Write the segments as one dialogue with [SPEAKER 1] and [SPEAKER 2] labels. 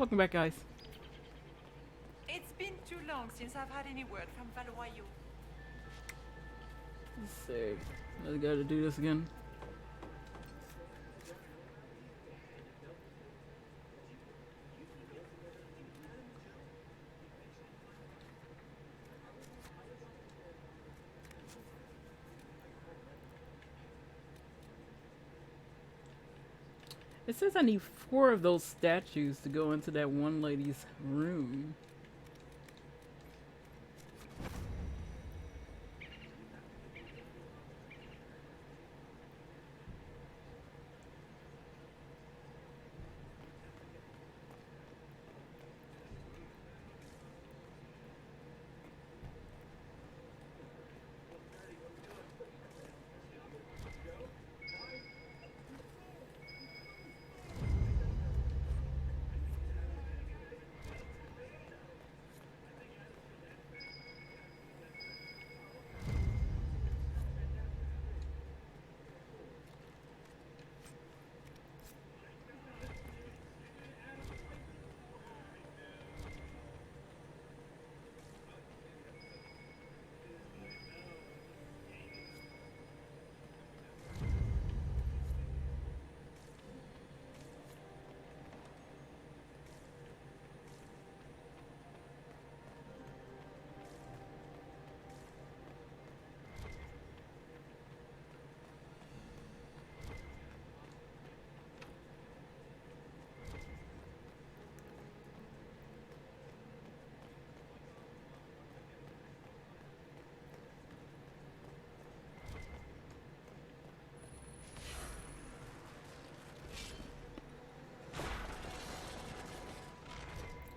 [SPEAKER 1] Welcome back, guys.
[SPEAKER 2] It's been too long since I've had any word from Valois.
[SPEAKER 1] Let's see. I gotta do this again. It says I need 4 of those statues to go into that one lady's room.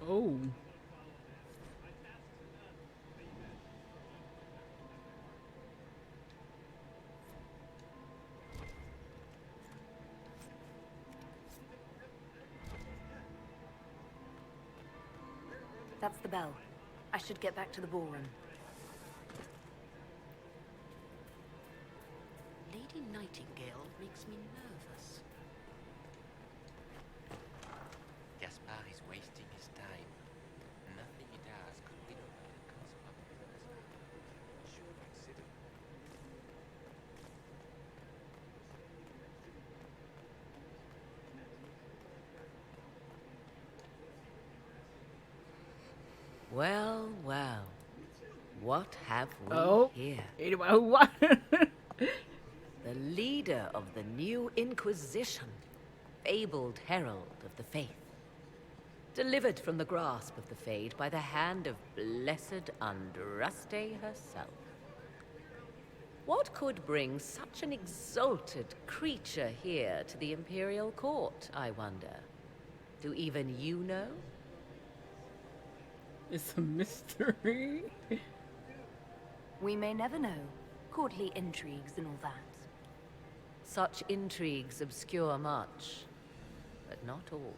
[SPEAKER 1] Oh.
[SPEAKER 3] That's the bell. I should get back to the ballroom.
[SPEAKER 4] Lady Nightingale makes me nervous. Gaspar is wasting his time. Nothing he does could win over the Council of Should consider. Well, well. What have we here?
[SPEAKER 1] Anyway, what?
[SPEAKER 4] The leader of the new Inquisition, fabled herald of the faith. Delivered from the grasp of the Fade by the hand of blessed Andraste herself. What could bring such an exalted creature here to the Imperial Court, I wonder? Do even you know?
[SPEAKER 1] It's a mystery.
[SPEAKER 3] We may never know. Courtly intrigues and all that.
[SPEAKER 4] Such intrigues obscure much, but not all.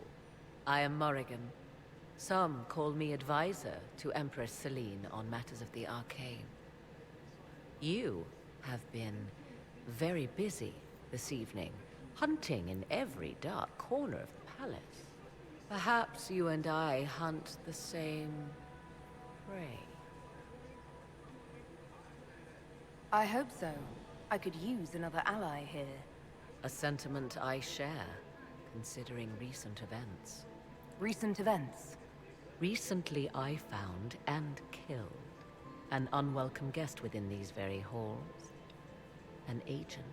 [SPEAKER 4] I am Morrigan. Some call me advisor to Empress Celine on matters of the arcane. You have been very busy this evening, hunting in every dark corner of the palace. Perhaps you and I hunt the same prey.
[SPEAKER 3] I hope so. I could use another ally here.
[SPEAKER 4] A sentiment I share, considering recent events.
[SPEAKER 3] Recent events?
[SPEAKER 4] Recently I found and killed an unwelcome guest within these very halls. An agent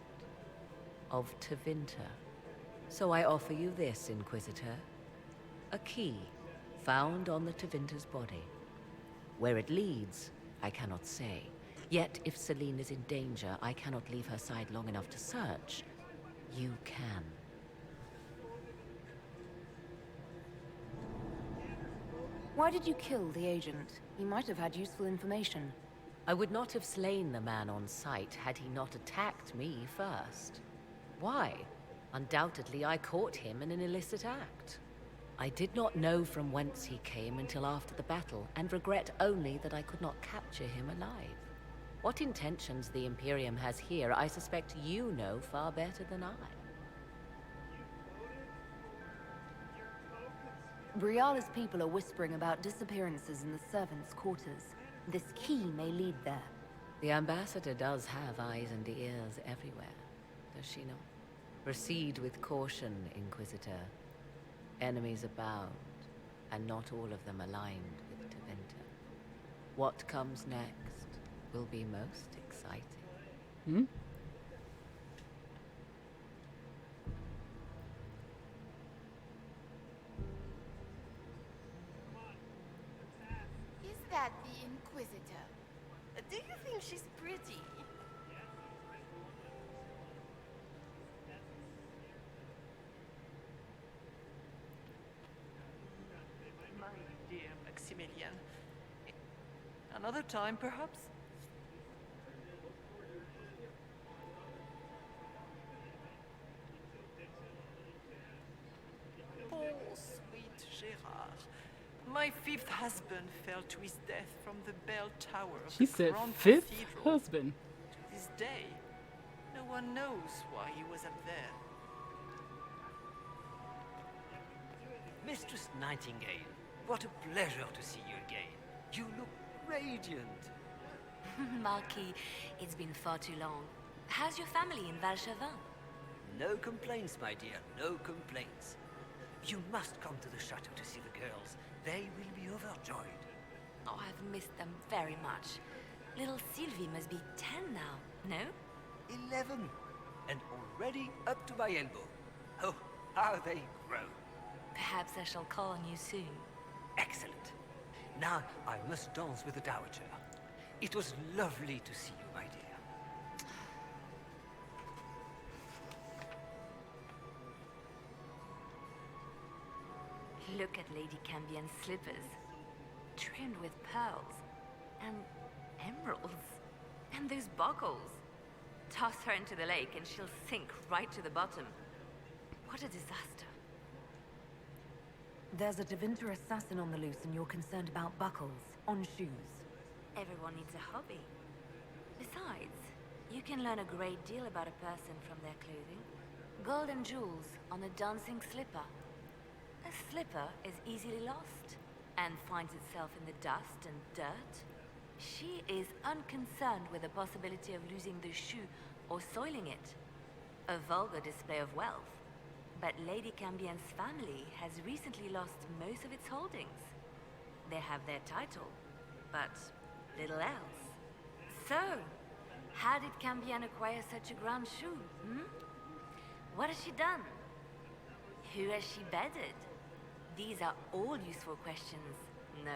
[SPEAKER 4] of Tevinter. So I offer you this, Inquisitor. A key found on the Tevinter's body. Where it leads, I cannot say. Yet if Celine is in danger, I cannot leave her side long enough to search. You can.
[SPEAKER 3] Why did you kill the agent? He might have had useful information.
[SPEAKER 4] I would not have slain the man on sight had he not attacked me first. Why? Undoubtedly I caught him in an illicit act. I did not know from whence he came until after the battle, and regret only that I could not capture him alive. What intentions the Imperium has here, I suspect you know far better than I.
[SPEAKER 3] Briala's people are whispering about disappearances in the servants' quarters. This key may lead there.
[SPEAKER 4] The ambassador does have eyes and ears everywhere, does she not? Proceed with caution, Inquisitor. Enemies abound, and not all of them aligned with Tevinter. What comes next will be most exciting.
[SPEAKER 1] Hmm?
[SPEAKER 5] Is that the Inquisitor?
[SPEAKER 2] Do you think she's pretty? My dear Maximilian. Another time, perhaps? Poor sweet Gerard. My fifth husband fell to his death from the bell tower of
[SPEAKER 1] She
[SPEAKER 2] the
[SPEAKER 1] said
[SPEAKER 2] Grand
[SPEAKER 1] fifth
[SPEAKER 2] Cathedral.
[SPEAKER 1] husband.
[SPEAKER 2] To this day, no one knows why he was up there.
[SPEAKER 6] Mistress Nightingale, what a pleasure to see you again. You look radiant.
[SPEAKER 7] Marquis, it's been far too long. How's your family in Valchevin?
[SPEAKER 6] No complaints, my dear, no complaints. You must come to the chateau to see the girls. They will be overjoyed.
[SPEAKER 7] Oh, I've missed them very much. Little Sylvie must be 10 now, no?
[SPEAKER 6] 11, and already up to my elbow. Oh, how they grow.
[SPEAKER 7] Perhaps I shall call on you soon.
[SPEAKER 6] Excellent. Now I must dance with the Dowager. It was lovely to see you, my dear.
[SPEAKER 7] Look at Lady Cambien's slippers. Trimmed with pearls. And emeralds. And those buckles. Toss her into the lake and she'll sink right to the bottom. What a disaster.
[SPEAKER 3] There's a Tevinter assassin on the loose and you're concerned about buckles on shoes.
[SPEAKER 7] Everyone needs a hobby. Besides, you can learn a great deal about a person from their clothing. Gold and jewels on a dancing slipper. A slipper is easily lost and finds itself in the dust and dirt. She is unconcerned with the possibility of losing the shoe or soiling it. A vulgar display of wealth. But Lady Cambien's family has recently lost most of its holdings. They have their title, but little else. So, how did Cambien acquire such a grand shoe, What has she done? Who has she bedded? These are all useful questions, no?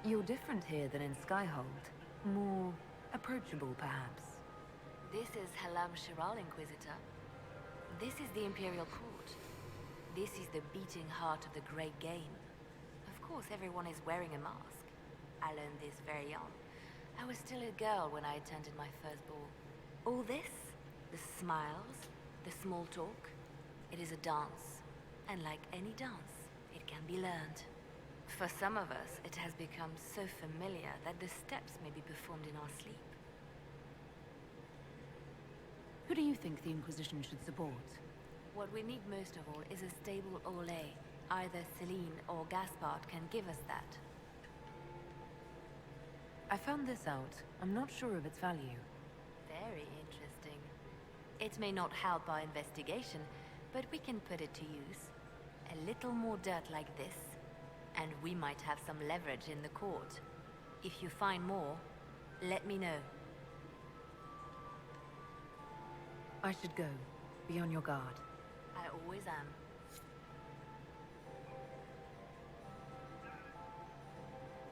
[SPEAKER 3] You're different here than in Skyhold. More approachable, perhaps.
[SPEAKER 7] This is Halam Shiral, Inquisitor. This is the Imperial Court. This is the beating heart of the Great Game. Of course, everyone is wearing a mask. I learned this very young. I was still a girl when I attended my first ball. All this, the smiles, the small talk, it is a dance. And like any dance, it can be learned. For some of us, it has become so familiar that the steps may be performed in our sleep.
[SPEAKER 3] Who do you think the Inquisition should support?
[SPEAKER 7] What we need most of all is a stable Olay. Either Celine or Gaspard can give us that.
[SPEAKER 3] I found this out. I'm not sure of its value.
[SPEAKER 7] Very interesting. It may not help our investigation, but we can put it to use. A little more dirt like this, and we might have some leverage in the court. If you find more, let me know.
[SPEAKER 3] I should go. Be on your guard.
[SPEAKER 7] I always am.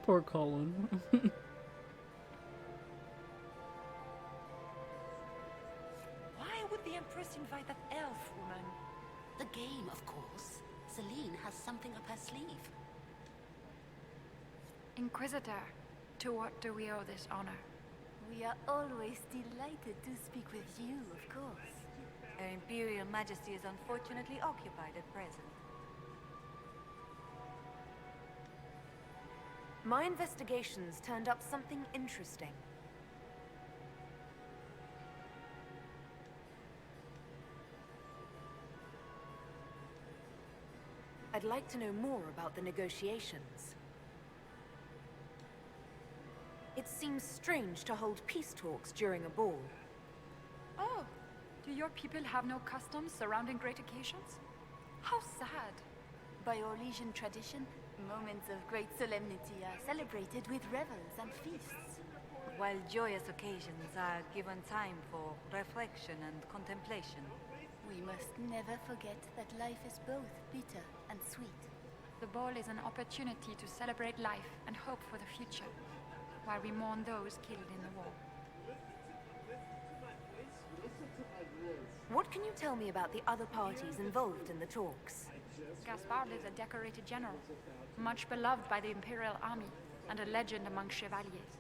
[SPEAKER 1] Poor Colin.
[SPEAKER 2] Why would the Empress invite that elf woman?
[SPEAKER 8] The game, of course. Celine has something up her sleeve.
[SPEAKER 5] Inquisitor, to what do we owe this honor?
[SPEAKER 7] We are always delighted to speak with you, of course. Her Imperial Majesty is unfortunately occupied at present.
[SPEAKER 3] My investigations turned up something interesting. I'd like to know more about the negotiations. It seems strange to hold peace talks during a ball.
[SPEAKER 5] Oh, do your people have no customs surrounding great occasions? How sad.
[SPEAKER 9] By Orlesian tradition, moments of great solemnity are celebrated with revels and feasts.
[SPEAKER 7] While joyous occasions are given time for reflection and contemplation.
[SPEAKER 9] We must never forget that life is both bitter and sweet.
[SPEAKER 5] The ball is an opportunity to celebrate life and hope for the future, while we mourn those killed in the war.
[SPEAKER 3] What can you tell me about the other parties involved in the talks?
[SPEAKER 5] Gaspard is a decorated general, much beloved by the Imperial Army, and a legend among chevaliers.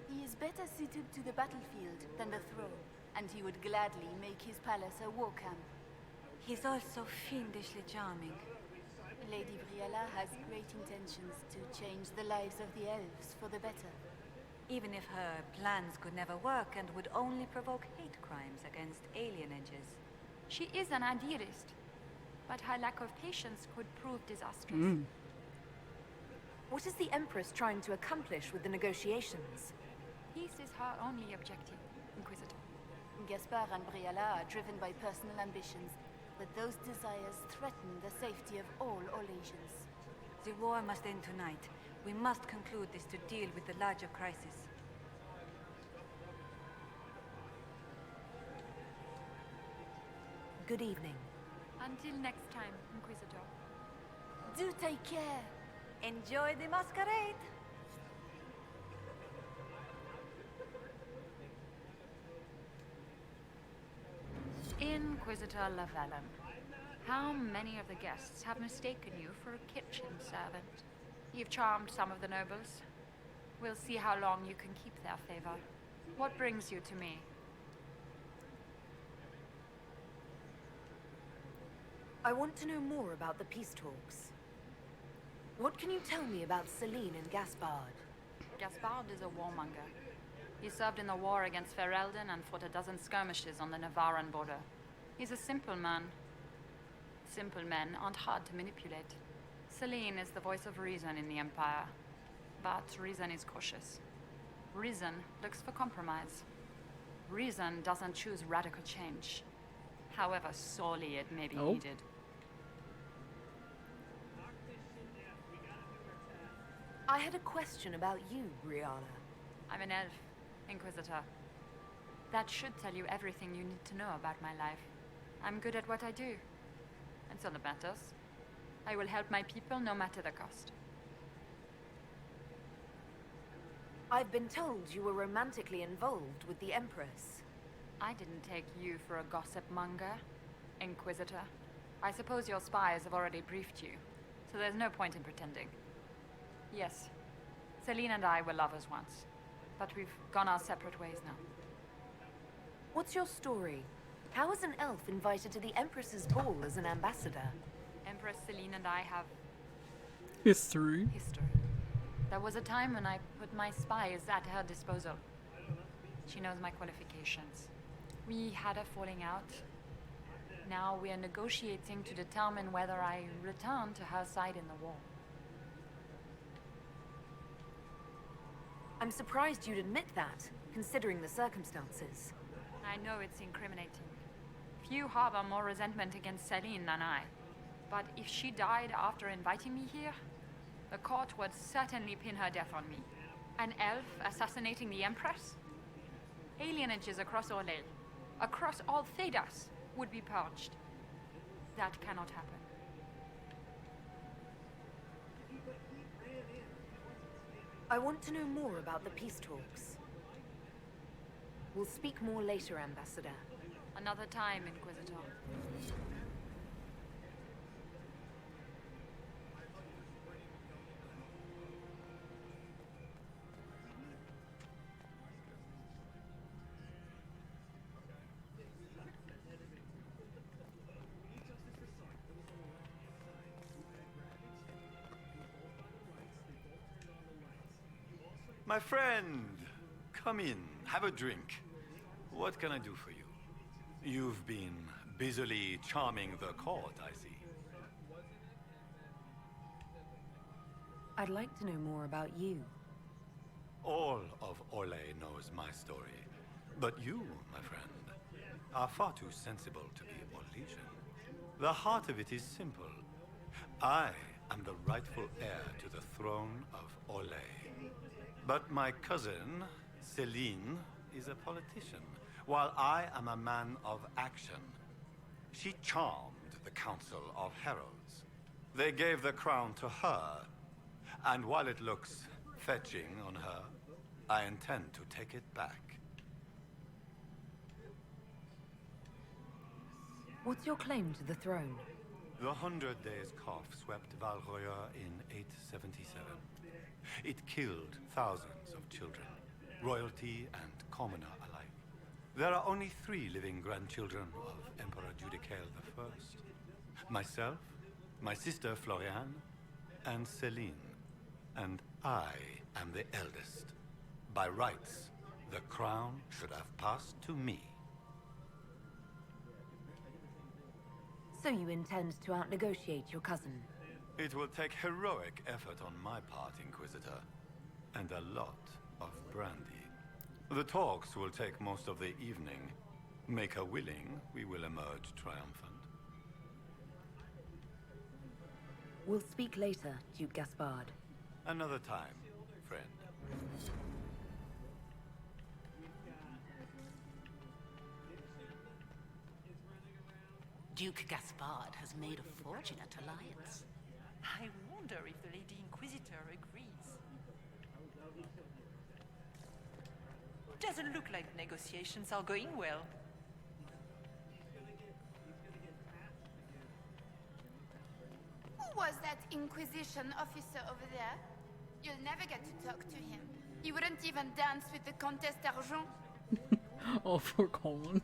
[SPEAKER 9] He is better suited to the battlefield than the throne, and he would gladly make his palace a war camp.
[SPEAKER 7] He's also fiendishly charming.
[SPEAKER 9] Lady Briella has great intentions to change the lives of the elves for the better.
[SPEAKER 7] Even if her plans could never work and would only provoke hate crimes against alienages.
[SPEAKER 5] She is an idealist, but her lack of patience could prove disastrous.
[SPEAKER 3] What is the Empress trying to accomplish with the negotiations?
[SPEAKER 5] Peace is her only objective, Inquisitor.
[SPEAKER 9] Gaspard and Briella are driven by personal ambitions, but those desires threaten the safety of all Orlesians.
[SPEAKER 7] The war must end tonight. We must conclude this to deal with the larger crisis.
[SPEAKER 3] Good evening.
[SPEAKER 5] Until next time, Inquisitor.
[SPEAKER 9] Do take care!
[SPEAKER 7] Enjoy the masquerade!
[SPEAKER 5] Inquisitor Lavalin, how many of the guests have mistaken you for a kitchen servant? You've charmed some of the nobles. We'll see how long you can keep their favor. What brings you to me?
[SPEAKER 3] I want to know more about the peace talks. What can you tell me about Celine and Gaspard?
[SPEAKER 5] Gaspard is a warmonger. He served in the war against Ferelden and fought a dozen skirmishes on the Navarran border. He's a simple man. Simple men aren't hard to manipulate. Celine is the voice of reason in the Empire. But reason is cautious. Reason looks for compromise. Reason doesn't choose radical change, however sorely it may be needed.
[SPEAKER 3] I had a question about you, Brianna.
[SPEAKER 5] I'm an elf, Inquisitor. That should tell you everything you need to know about my life. I'm good at what I do. Until it matters. I will help my people no matter the cost.
[SPEAKER 3] I've been told you were romantically involved with the Empress.
[SPEAKER 5] I didn't take you for a gossip monger, Inquisitor. I suppose your spies have already briefed you, so there's no point in pretending. Yes, Celine and I were lovers once, but we've gone our separate ways now.
[SPEAKER 3] What's your story? How is an elf invited to the Empress's ball as an ambassador?
[SPEAKER 5] Empress Celine and I have
[SPEAKER 1] History.
[SPEAKER 5] history. There was a time when I put my spies at her disposal. She knows my qualifications. We had a falling out. Now we are negotiating to determine whether I return to her side in the war.
[SPEAKER 3] I'm surprised you'd admit that, considering the circumstances.
[SPEAKER 5] I know it's incriminating. Few harbor more resentment against Celine than I. But if she died after inviting me here, the court would certainly pin her death on me. An elf assassinating the Empress? Alienages across Orlais, across all Thedas, would be purged. That cannot happen.
[SPEAKER 3] I want to know more about the peace talks. We'll speak more later, Ambassador.
[SPEAKER 5] Another time, Inquisitor.
[SPEAKER 10] My friend, come in, have a drink. What can I do for you? You've been busily charming the court, I see.
[SPEAKER 3] I'd like to know more about you.
[SPEAKER 10] All of Orlais knows my story. But you, my friend, are far too sensible to be Orlesian. The heart of it is simple. I am the rightful heir to the throne of Orlais. But my cousin, Celine, is a politician, while I am a man of action. She charmed the Council of Heralds. They gave the crown to her, and while it looks fetching on her, I intend to take it back.
[SPEAKER 3] What's your claim to the throne?
[SPEAKER 10] The 100 Days Cough swept Valroya in 877. It killed thousands of children, royalty and commoner alike. There are only 3 living grandchildren of Emperor Judicael I. Myself, my sister Floriane, and Celine. And I am the eldest. By rights, the crown should have passed to me.
[SPEAKER 3] So you intend to outnegotiate your cousin?
[SPEAKER 10] It will take heroic effort on my part, Inquisitor, and a lot of brandy. The talks will take most of the evening. Make her willing, we will emerge triumphant.
[SPEAKER 3] We'll speak later, Duke Gaspard.
[SPEAKER 10] Another time, friend.
[SPEAKER 8] Duke Gaspard has made a fortune at Alliance.
[SPEAKER 2] I wonder if the Lady Inquisitor agrees. Doesn't look like negotiations are going well.
[SPEAKER 9] Who was that Inquisition officer over there? You'll never get to talk to him. He wouldn't even dance with the Comtesse d'Argent.
[SPEAKER 1] Oh, for Colin.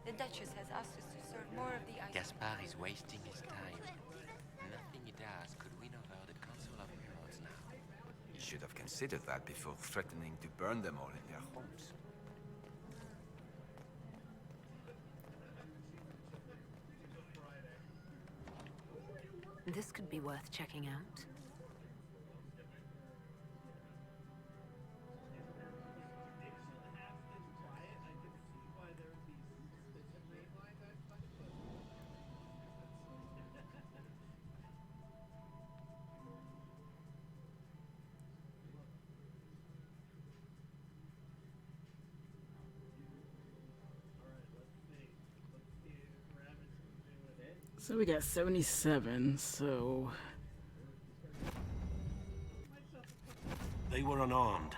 [SPEAKER 11] The Duchess has asked us to serve more of the ice.
[SPEAKER 12] Gaspard is wasting his time. Nothing he does could win over the Council of Heralds now.
[SPEAKER 13] He should have considered that before threatening to burn them all in their homes.
[SPEAKER 3] This could be worth checking out.
[SPEAKER 1] So we got 77, so...
[SPEAKER 14] They were unarmed.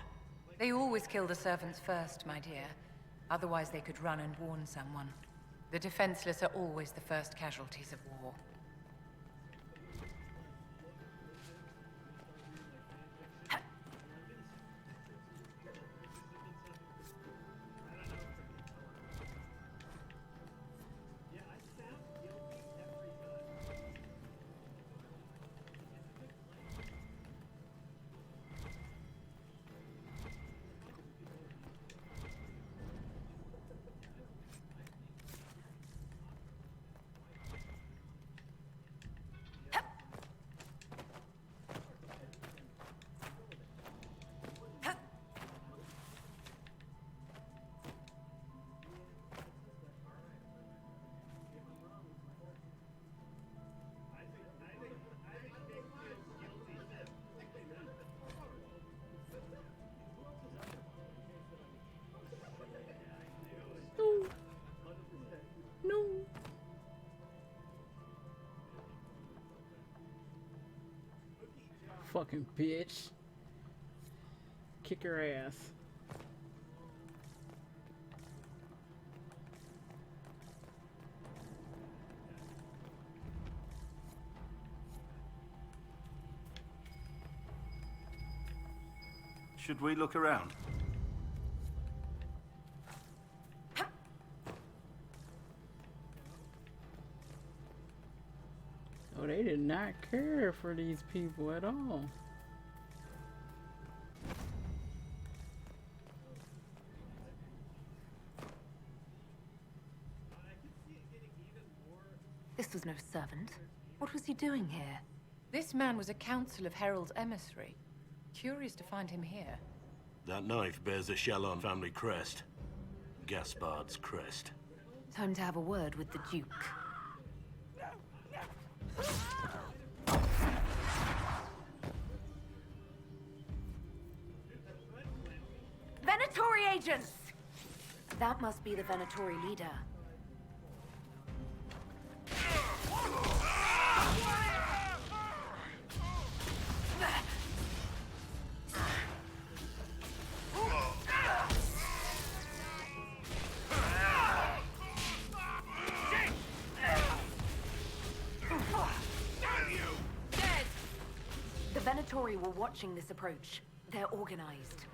[SPEAKER 11] They always kill the servants first, my dear. Otherwise they could run and warn someone. The defenseless are always the first casualties of war.
[SPEAKER 1] No. Fucking bitch. Kick her ass.
[SPEAKER 14] Should we look around?
[SPEAKER 1] Oh, they did not care for these people at all.
[SPEAKER 3] This was no servant. What was he doing here?
[SPEAKER 11] This man was a council of Herald's emissary. Curious to find him here.
[SPEAKER 14] That knife bears a Shalon family crest. Gaspard's crest.
[SPEAKER 3] Time to have a word with the Duke. Venatori agents! That must be the Venatori leader. The Venatori were watching this approach. They're organized.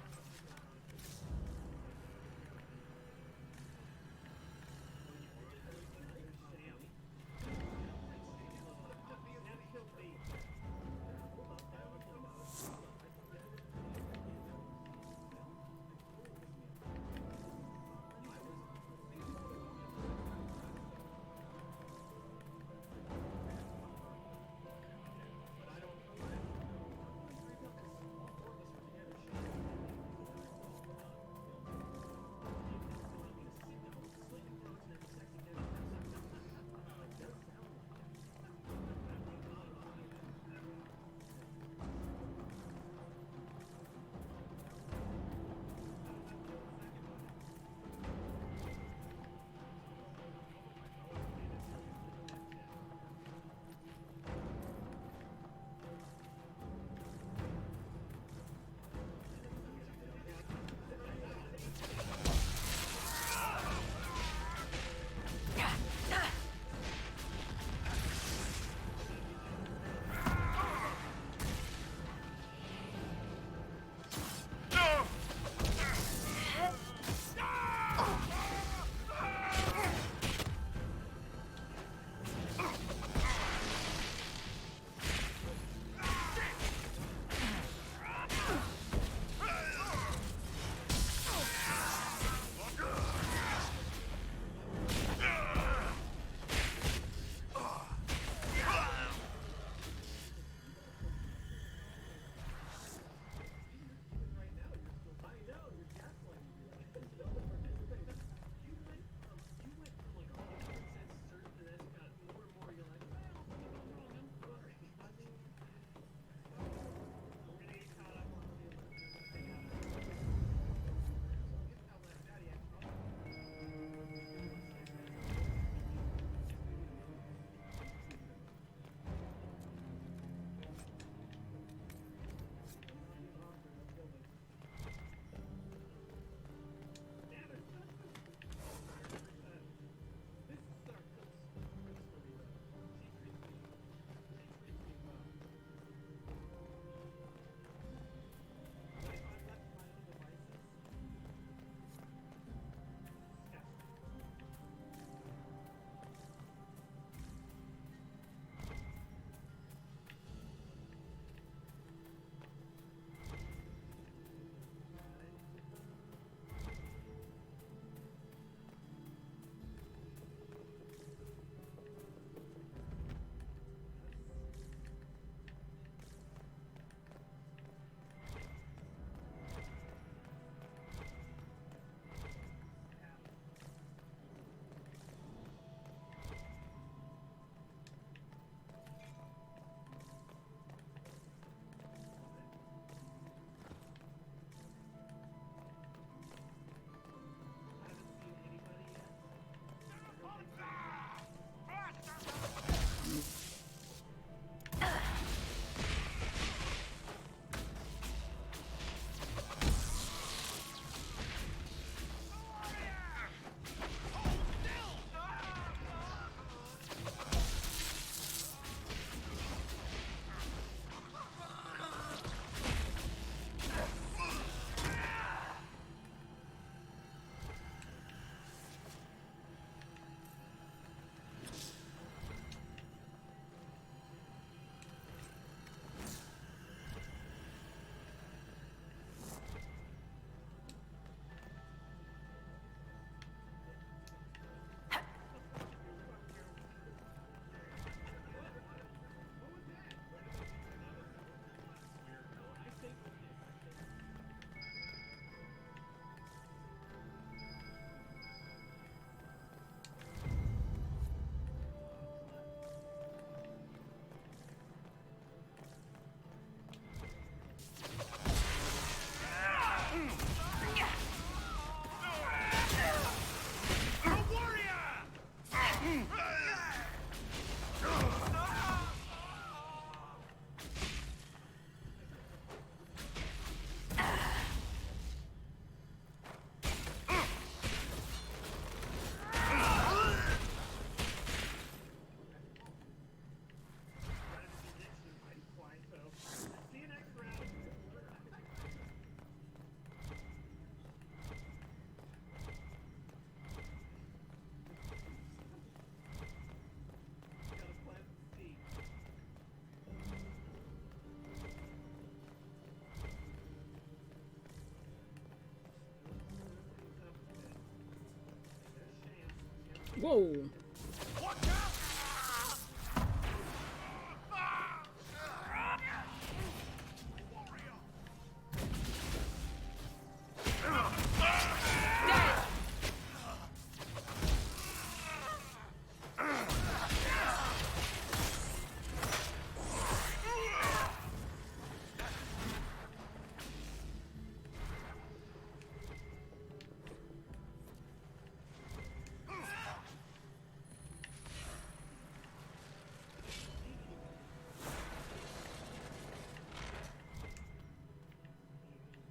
[SPEAKER 1] Whoa!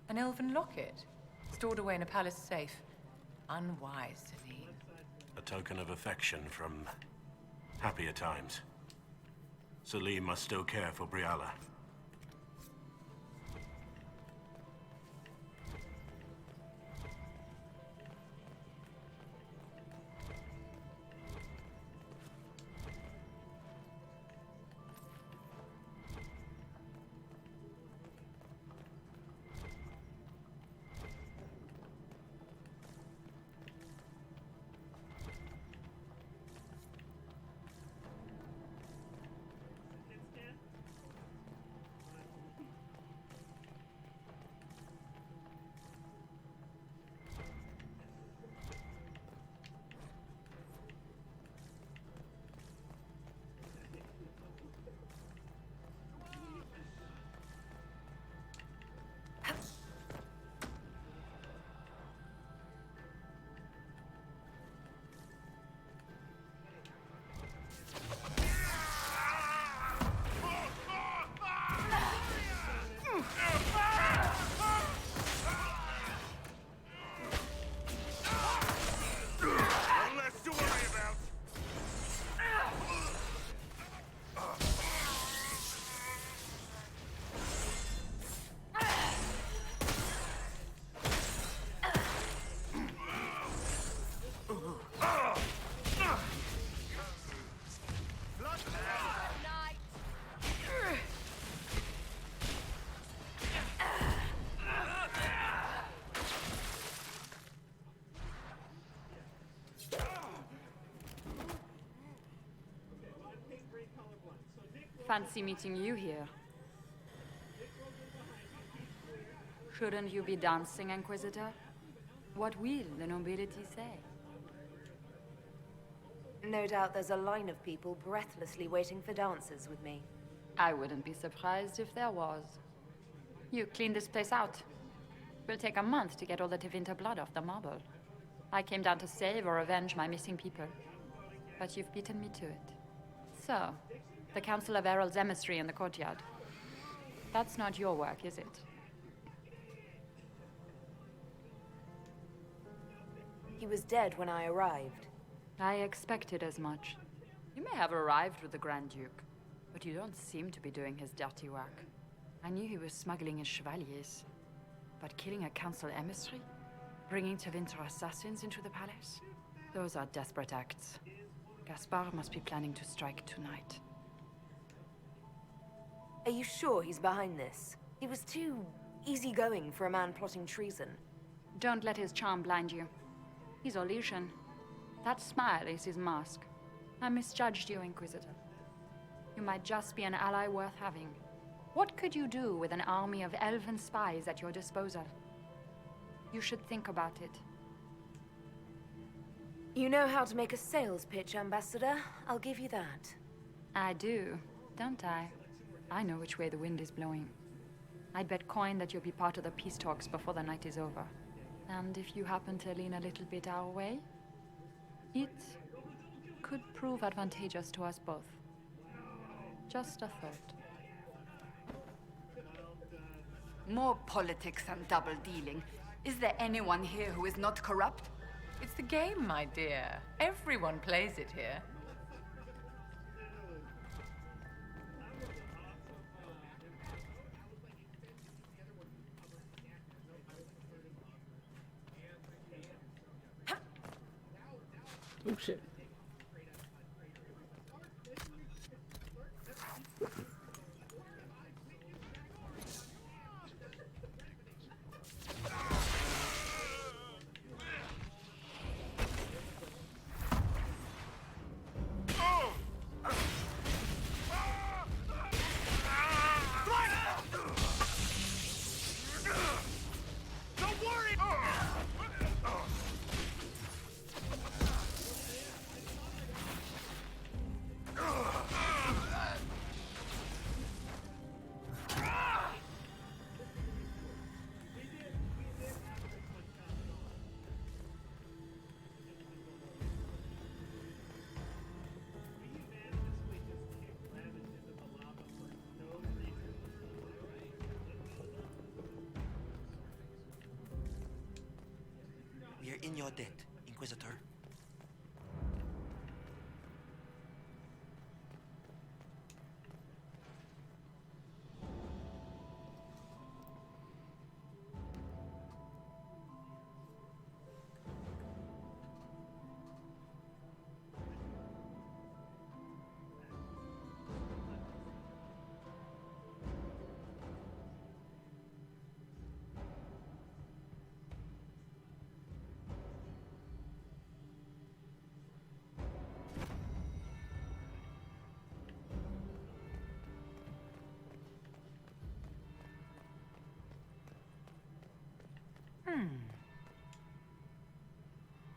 [SPEAKER 11] An elven locket, stored away in a palace safe. Unwise, Celine.
[SPEAKER 14] A token of affection from happier times. Celine must still care for Briala.
[SPEAKER 5] Fancy meeting you here. Shouldn't you be dancing, Inquisitor? What will the nobility say?
[SPEAKER 3] No doubt there's a line of people breathlessly waiting for dances with me.
[SPEAKER 5] I wouldn't be surprised if there was. You clean this place out. Will take a month to get all the Tevinter blood off the marble. I came down to save or avenge my missing people. But you've beaten me to it. So, the Council of Herald's emissary in the courtyard. That's not your work, is it?
[SPEAKER 3] He was dead when I arrived.
[SPEAKER 5] I expected as much. You may have arrived with the Grand Duke, but you don't seem to be doing his dirty work. I knew he was smuggling his chevaliers. But killing a council emissary? Bringing Tevinter assassins into the palace? Those are desperate acts. Gaspard must be planning to strike tonight.
[SPEAKER 3] Are you sure he's behind this? He was too easygoing for a man plotting treason.
[SPEAKER 5] Don't let his charm blind you. He's Orlesian. That smile is his mask. I misjudged you, Inquisitor. You might just be an ally worth having. What could you do with an army of elven spies at your disposal? You should think about it.
[SPEAKER 3] You know how to make a sales pitch, Ambassador. I'll give you that.
[SPEAKER 5] I do, don't I? I know which way the wind is blowing. I'd bet coin that you'll be part of the peace talks before the night is over. And if you happen to lean a little bit our way, it could prove advantageous to us both. Just a thought.
[SPEAKER 15] More politics and double-dealing. Is there anyone here who is not corrupt?
[SPEAKER 11] It's the game, my dear. Everyone plays it here.
[SPEAKER 1] Oh shit.
[SPEAKER 16] in your debt, Inquisitor.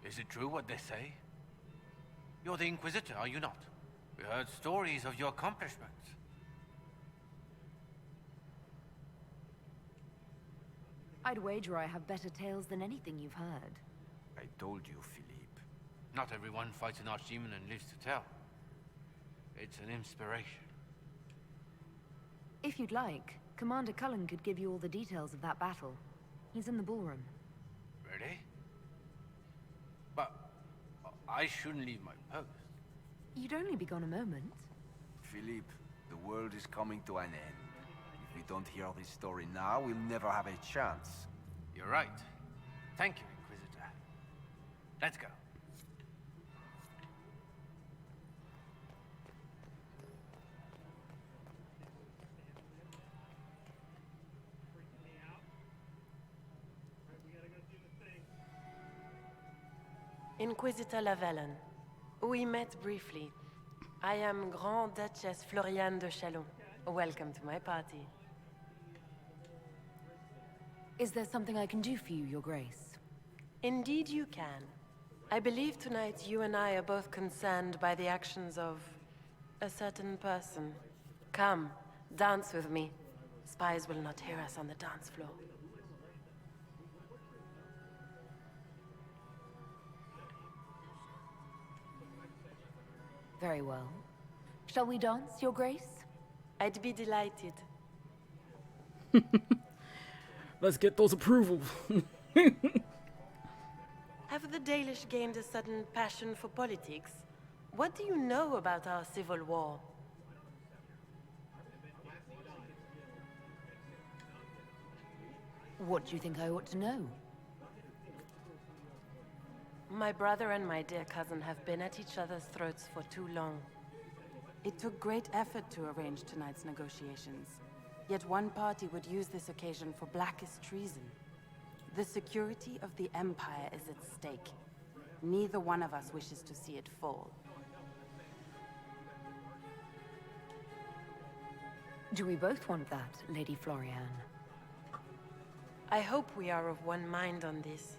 [SPEAKER 12] Is it true what they say? You're the Inquisitor, are you not? We heard stories of your accomplishments.
[SPEAKER 3] I'd wager I have better tales than anything you've heard.
[SPEAKER 13] I told you, Philippe.
[SPEAKER 12] Not everyone fights an archdemon and lives to tell. It's an inspiration.
[SPEAKER 3] If you'd like, Commander Cullen could give you all the details of that battle. He's in the ballroom.
[SPEAKER 12] Really? But I shouldn't leave my post.
[SPEAKER 3] You'd only be gone a moment.
[SPEAKER 13] Philippe, the world is coming to an end. If we don't hear this story now, we'll never have a chance.
[SPEAKER 12] You're right. Thank you, Inquisitor. Let's go.
[SPEAKER 17] Inquisitor Lavallon. We met briefly. I am Grand Duchess Floriane de Chalon. Welcome to my party.
[SPEAKER 3] Is there something I can do for you, Your Grace?
[SPEAKER 17] Indeed you can. I believe tonight you and I are both concerned by the actions of a certain person. Come, dance with me. Spies will not hear us on the dance floor.
[SPEAKER 3] Very well. Shall we dance, Your Grace?
[SPEAKER 17] I'd be delighted.
[SPEAKER 1] Let's get those approvals.
[SPEAKER 17] Have the Dalish gained a sudden passion for politics? What do you know about our civil war?
[SPEAKER 3] What do you think I ought to know?
[SPEAKER 17] My brother and my dear cousin have been at each other's throats for too long.
[SPEAKER 18] It took great effort to arrange tonight's negotiations. Yet one party would use this occasion for blackest treason. The security of the Empire is at stake. Neither one of us wishes to see it fall.
[SPEAKER 3] Do we both want that, Lady Floriane?
[SPEAKER 17] I hope we are of one mind on this.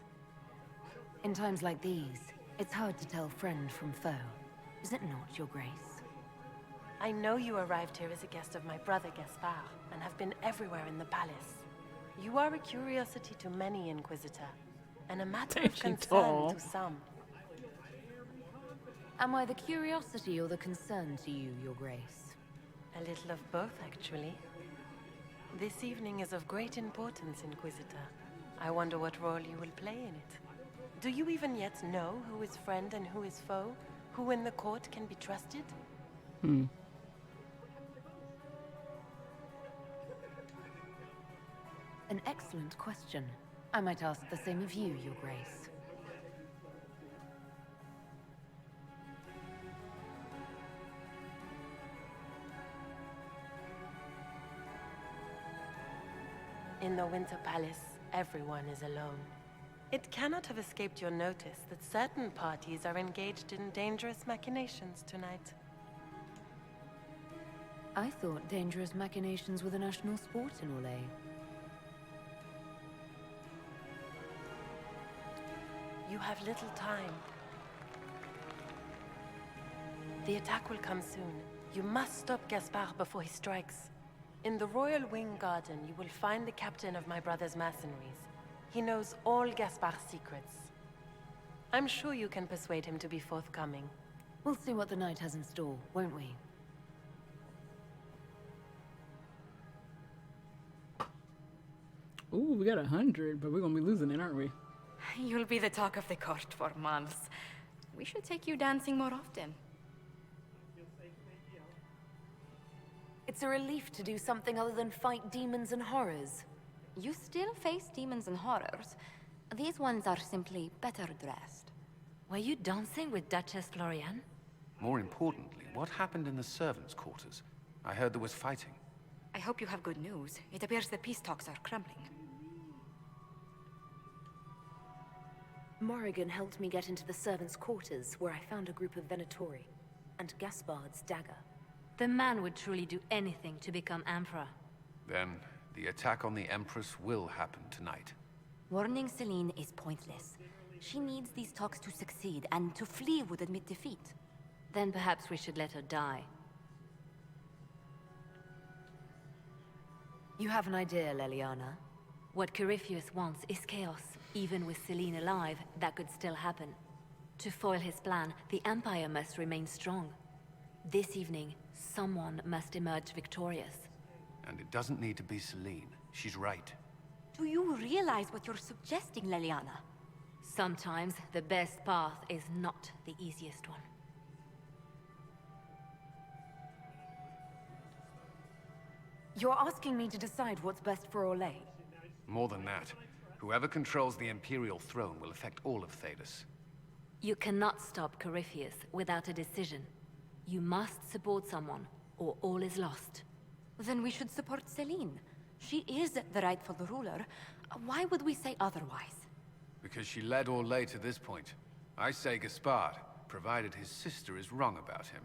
[SPEAKER 3] In times like these, it's hard to tell friend from foe. Is it not, Your Grace?
[SPEAKER 17] I know you arrived here as a guest of my brother Gaspard, and have been everywhere in the palace. You are a curiosity to many, Inquisitor, and a matter of concern to some.
[SPEAKER 3] Am I the curiosity or the concern to you, Your Grace?
[SPEAKER 17] A little of both, actually. This evening is of great importance, Inquisitor. I wonder what role you will play in it. Do you even yet know who is friend and who is foe? Who in the court can be trusted?
[SPEAKER 3] An excellent question. I might ask the same of you, Your Grace.
[SPEAKER 17] In the Winter Palace, everyone is alone. It cannot have escaped your notice that certain parties are engaged in dangerous machinations tonight.
[SPEAKER 3] I thought dangerous machinations were the national sport in Orlais.
[SPEAKER 17] You have little time. The attack will come soon. You must stop Gaspard before he strikes. In the Royal Wing Garden, you will find the captain of my brother's mercenaries. He knows all Gaspard's secrets. I'm sure you can persuade him to be forthcoming.
[SPEAKER 3] We'll see what the night has in store, won't we?
[SPEAKER 1] Ooh, we got 100, but we're gonna be losing it, aren't we?
[SPEAKER 16] You'll be the talk of the court for months. We should take you dancing more often.
[SPEAKER 3] It's a relief to do something other than fight demons and horrors.
[SPEAKER 16] You still face demons and horrors. These ones are simply better dressed.
[SPEAKER 4] Were you dancing with Duchess Florian?
[SPEAKER 19] More importantly, what happened in the servants' quarters? I heard there was fighting.
[SPEAKER 16] I hope you have good news. It appears the peace talks are crumbling.
[SPEAKER 3] Morrigan helped me get into the servants' quarters, where I found a group of Venatori, and Gaspard's dagger.
[SPEAKER 4] The man would truly do anything to become Emperor.
[SPEAKER 19] Then, the attack on the Empress will happen tonight.
[SPEAKER 16] Warning Celine is pointless. She needs these talks to succeed, and to flee would admit defeat.
[SPEAKER 4] Then perhaps we should let her die.
[SPEAKER 3] You have an idea, Leliana?
[SPEAKER 4] What Corypheus wants is chaos. Even with Celine alive, that could still happen. To foil his plan, the Empire must remain strong. This evening, someone must emerge victorious.
[SPEAKER 19] And it doesn't need to be Celine. She's right.
[SPEAKER 16] Do you realize what you're suggesting, Leliana?
[SPEAKER 4] Sometimes the best path is not the easiest one.
[SPEAKER 3] You're asking me to decide what's best for Orlais?
[SPEAKER 19] More than that, whoever controls the Imperial throne will affect all of Thedas.
[SPEAKER 4] You cannot stop Corypheus without a decision. You must support someone, or all is lost.
[SPEAKER 16] Then we should support Celine. She is the rightful ruler. Why would we say otherwise?
[SPEAKER 19] Because she led Orlais to this point. I say Gaspard, provided his sister is wrong about him.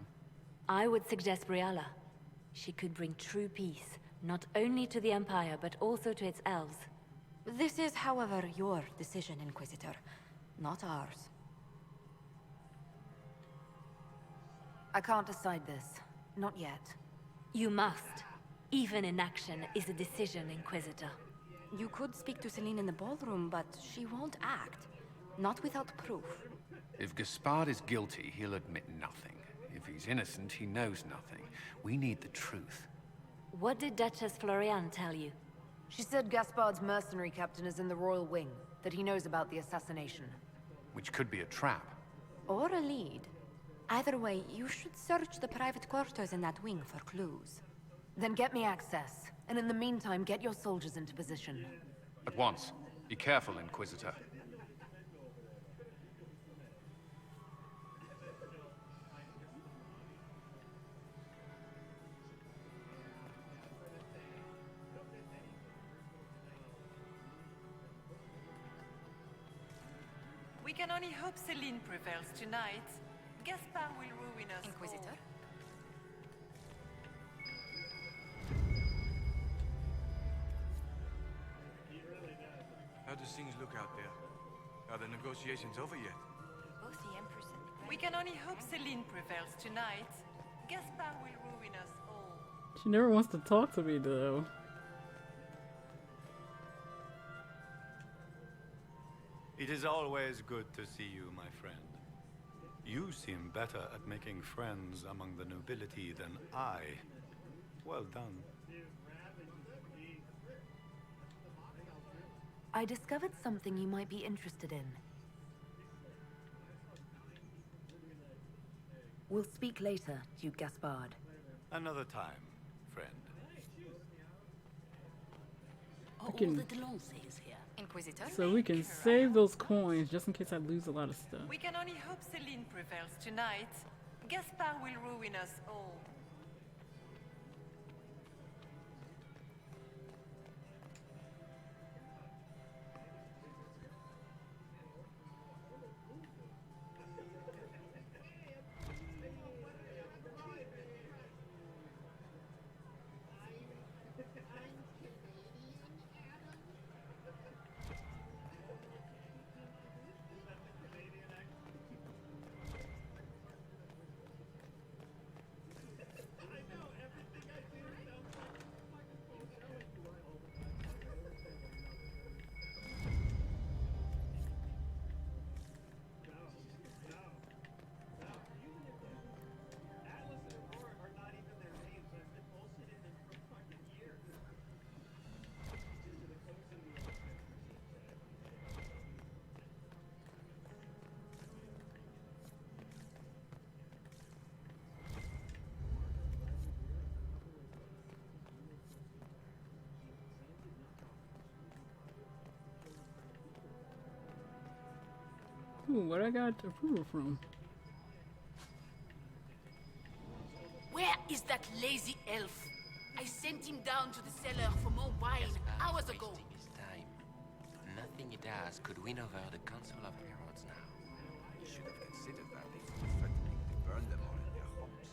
[SPEAKER 4] I would suggest Briala. She could bring true peace, not only to the Empire, but also to its elves.
[SPEAKER 16] This is, however, your decision, Inquisitor, not ours.
[SPEAKER 3] I can't decide this. Not yet.
[SPEAKER 4] You must. Even inaction is a decision, Inquisitor.
[SPEAKER 16] You could speak to Celine in the ballroom, but she won't act. Not without proof.
[SPEAKER 19] If Gaspard is guilty, he'll admit nothing. If he's innocent, he knows nothing. We need the truth.
[SPEAKER 4] What did Duchess Florian tell you?
[SPEAKER 3] She said Gaspard's mercenary captain is in the Royal Wing, that he knows about the assassination.
[SPEAKER 19] Which could be a trap.
[SPEAKER 16] Or a lead. Either way, you should search the private quarters in that wing for clues.
[SPEAKER 3] Then get me access, and in the meantime, get your soldiers into position.
[SPEAKER 19] At once. Be careful, Inquisitor.
[SPEAKER 2] We can only hope Celine prevails tonight. Gaspard will ruin us
[SPEAKER 16] Inquisitor?
[SPEAKER 2] all.
[SPEAKER 20] How does things look out there? Are the negotiations over yet?
[SPEAKER 7] Both the Empress and the
[SPEAKER 2] We can only hope Celine prevails tonight. Gaspard will ruin us all.
[SPEAKER 1] She never wants to talk to me, though.
[SPEAKER 10] It is always good to see you, my friend. You seem better at making friends among the nobility than I. Well done.
[SPEAKER 3] I discovered something you might be interested in. We'll speak later, Duke Gaspard.
[SPEAKER 10] Another time, friend.
[SPEAKER 8] Are all
[SPEAKER 1] can-
[SPEAKER 8] the Delanceys here?
[SPEAKER 16] Inquisitor?
[SPEAKER 1] So we can save those coins just in case I lose a lot of stuff.
[SPEAKER 2] We can only hope Celine prevails tonight. Gaspard will ruin us all.
[SPEAKER 1] Ooh, what I got approval from?
[SPEAKER 8] Where is that lazy elf? I sent him down to the cellar for more wine hours ago.
[SPEAKER 21] His time. Nothing he does could win over the Council of Heralds now.
[SPEAKER 13] You should have considered that before threatening to burn them all in their homes.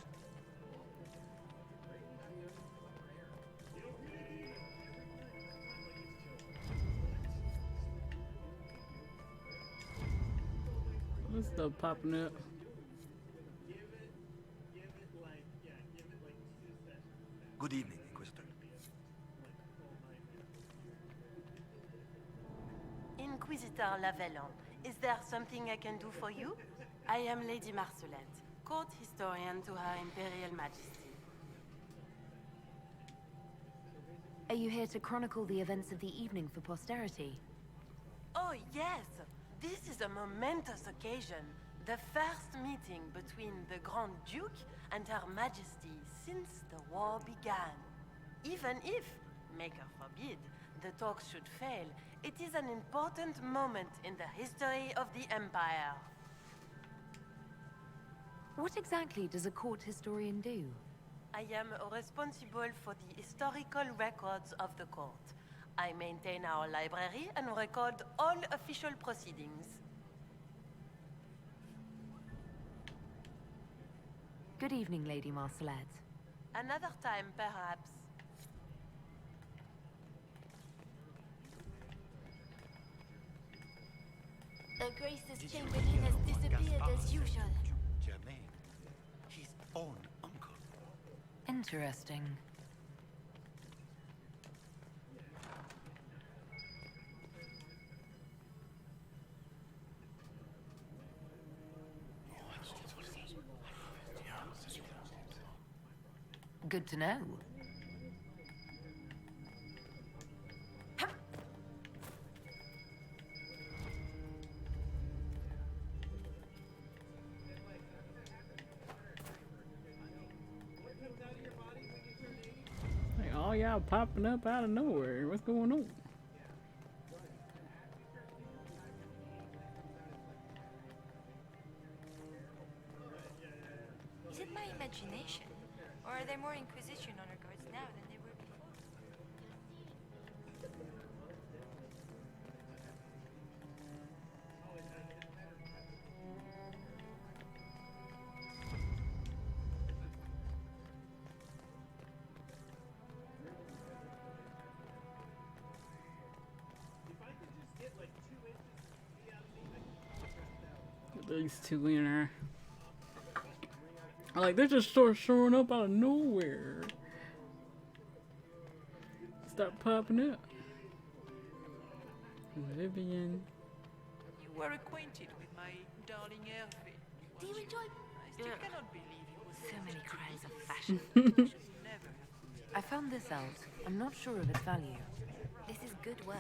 [SPEAKER 1] What's stuff popping up?
[SPEAKER 22] Good evening, Inquisitor.
[SPEAKER 17] Inquisitor Lavellon, is there something I can do for you?
[SPEAKER 18] I am Lady Marcelette, court historian to Her Imperial Majesty.
[SPEAKER 3] Are you here to chronicle the events of the evening for posterity?
[SPEAKER 17] Oh, yes. This is a momentous occasion. The first meeting between the Grand Duke and Her Majesty since the war began. Even if, Maker forbid, the talks should fail, it is an important moment in the history of the Empire.
[SPEAKER 3] What exactly does a court historian do?
[SPEAKER 17] I am responsible for the historical records of the court. I maintain our library and record all official proceedings.
[SPEAKER 3] Good evening, Lady Marcelette.
[SPEAKER 17] Another time, perhaps.
[SPEAKER 9] Her Grace's Chamberlain has disappeared as usual.
[SPEAKER 10] Germain, his own uncle.
[SPEAKER 3] Interesting. Good to know.
[SPEAKER 1] Like, all y'all popping up out of nowhere. What's going on?
[SPEAKER 23] Is it my imagination? Or are there more Inquisition honor guards now than there were before?
[SPEAKER 1] These two in there. Like, they're just sort of showing up out of nowhere. Stop popping up. Vivian.
[SPEAKER 2] You were acquainted with my darling Hervé.
[SPEAKER 7] Do you enjoy...
[SPEAKER 2] I still cannot believe you would
[SPEAKER 7] So many crimes of fashion.
[SPEAKER 2] never.
[SPEAKER 3] I found this out. I'm not sure of its value.
[SPEAKER 7] This is good work.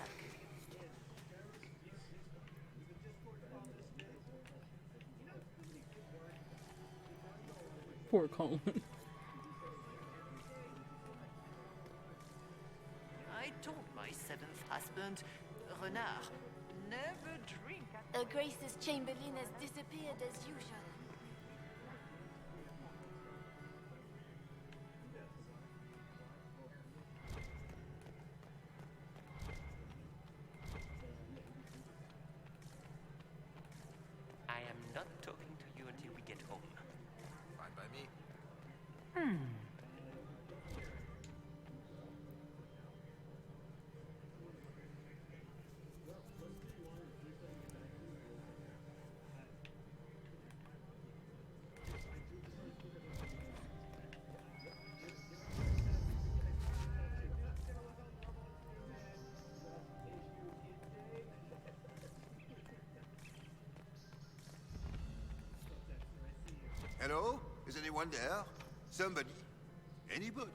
[SPEAKER 1] Poor Colin.
[SPEAKER 2] I told my seventh husband, Renard, never drink.
[SPEAKER 9] Her Grace's Chamberlain has disappeared as usual.
[SPEAKER 21] I am not talking to you until we get home.
[SPEAKER 13] Fine by me.
[SPEAKER 24] Hello? Is anyone there? Somebody? Anybody?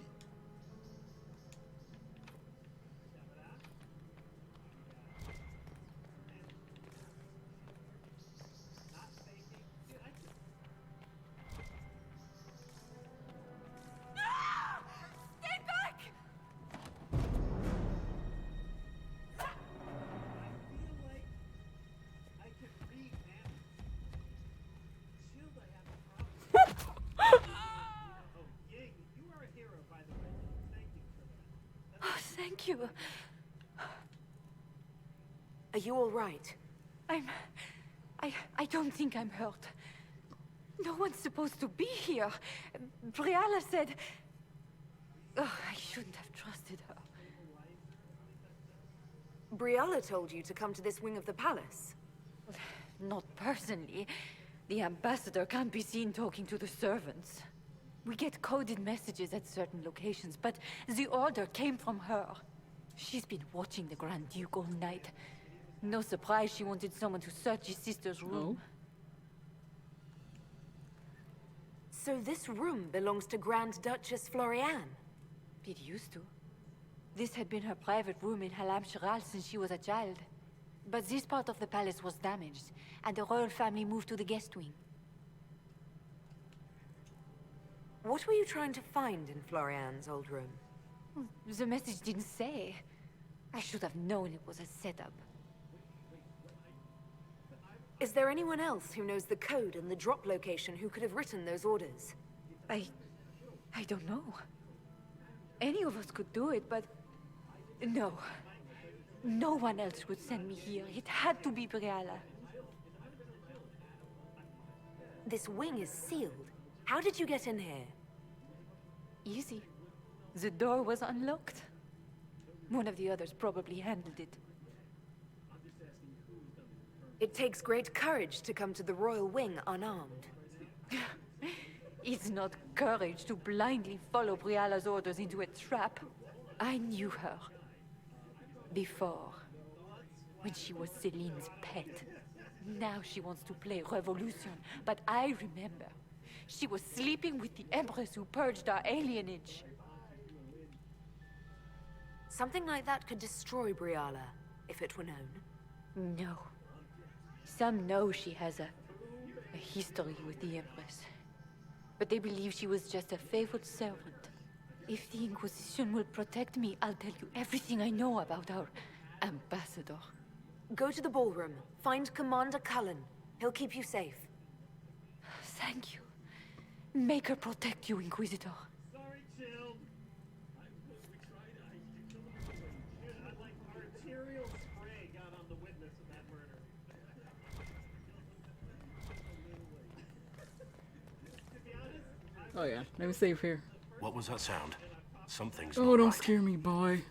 [SPEAKER 9] Stay back!
[SPEAKER 16] Thank you.
[SPEAKER 3] Are you all right?
[SPEAKER 16] I don't think I'm hurt. No one's supposed to be here. Briala said... Oh, I shouldn't have trusted her.
[SPEAKER 3] Briala told you to come to this wing of the palace?
[SPEAKER 16] Not personally. The ambassador can't be seen talking to the servants. We get coded messages at certain locations, but the order came from her. She's been watching the Grand Duke all night. No surprise she wanted someone to search his sister's room.
[SPEAKER 3] So this room belongs to Grand Duchess Floriane?
[SPEAKER 16] It used to. This had been her private room in Halam Shiral since she was a child. But this part of the palace was damaged, and the royal family moved to the guest wing.
[SPEAKER 3] What were you trying to find in Floriane's old room?
[SPEAKER 16] The message didn't say. I should have known it was a setup.
[SPEAKER 3] Is there anyone else who knows the code and the drop location who could have written those orders?
[SPEAKER 16] I don't know. Any of us could do it, but... No. No one else would send me here. It had to be Briala.
[SPEAKER 3] This wing is sealed. How did you get in here?
[SPEAKER 16] Easy. The door was unlocked. One of the others probably handled it.
[SPEAKER 3] It takes great courage to come to the royal wing unarmed.
[SPEAKER 16] It's not courage to blindly follow Briala's orders into a trap. I knew her. Before. When she was Celine's pet. Now she wants to play revolution, but I remember. She was sleeping with the Empress who purged our alienage.
[SPEAKER 3] Something like that could destroy Briala, if it were known.
[SPEAKER 16] No. Some know she has a history with the Empress. But they believe she was just a favored servant. If the Inquisition will protect me, I'll tell you everything I know about our ambassador.
[SPEAKER 3] Go to the ballroom. Find Commander Cullen. He'll keep you safe.
[SPEAKER 16] Thank you. Make her protect you, Inquisitor.
[SPEAKER 5] Sorry, Jill. Arterial spray got on the witness of that murder.
[SPEAKER 1] Oh yeah, let me save here.
[SPEAKER 6] What was that sound? Something's
[SPEAKER 1] Oh,
[SPEAKER 6] not
[SPEAKER 1] don't
[SPEAKER 6] right.
[SPEAKER 1] scare me, boy.